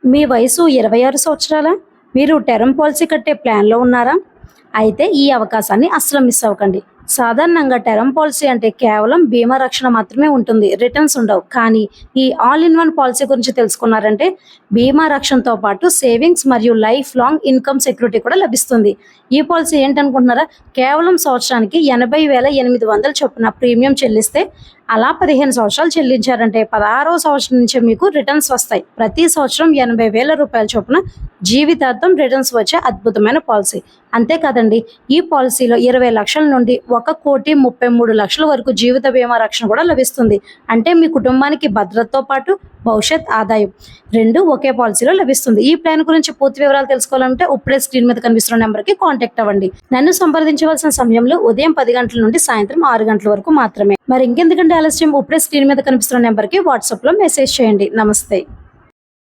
మీ వయసు 26 సంవత్సరాలా? మీరు term policy కట్టే ప్లాన్‌లో ఉన్నారా? అయితే ఈ అవకాశాన్ని అస్సలు మిస్ అవ్వకండి. సాధారణంగా టెర్మ్ పాలిసీ అంటే కేవలం బీమా రక్షణ మాత్రమే ఉంటుంది. రిటర్న్స్ ఉండవు. కానీ ఈ ఆల్ ఇన్ వన్ పాలిసీ గురించి తెలుసుకున్నారంటే బీమా రక్షణతో పాటు సేవింగ్స్ మరియు లైఫ్ లాంగ్ ఇన్కమ్ సెక్యూరిటీ కూడా లభిస్తుంది. ఈ పాలిసీ ఏంటనుకుంటున్నారా? కేవలం సంవత్సరానికి 80,800 చొప్పున ప్రీమియం చెల్లిస్తే అలా 15 సంవత్సరాలు చెల్లించారంటే 16వ సంవత్సరం నుంచే మీకు రిటర్న్స్ వస్తాయి. ప్రతి సంవత్సరం 80,000 రూపాయల చొప్పున జీవితాంతం రిటర్న్స్ వచ్చే అద్భుతమైన పాలసీ. అంతేకాదండి, ఈ పాలసీలో 20 లక్షల నుండి 1,33,00,000 వరకు జీవిత బీమా రక్షణ కూడా లభిస్తుంది. అంటే మీ కుటుంబానికి భద్రతతో పాటు భవిష్యత్ ఆదాయం రెండు ఒకే పాలసీలో లభిస్తుంది. ఈ ప్లాన్ గురించి పూర్తి వివరాలు తెలుసుకోవాలంటే ఇప్పుడే స్క్రీన్ మీద కనిపిస్తున్న నెంబర్కి కాంటాక్ట్ అవ్వండి. నన్ను సంప్రదించవలసిన సమయంలో ఉదయం 10 గంటల నుండి సాయంత్రం 6 గంటల వరకు మాత్రమే. మరి ఇంకెందుకంటే ఆలస్యం, ఇప్పుడే స్క్రీన్ మీద కనిపిస్తున్న నెంబర్కి వాట్సాప్లో మెసేజ్ చేయండి. నమస్తే.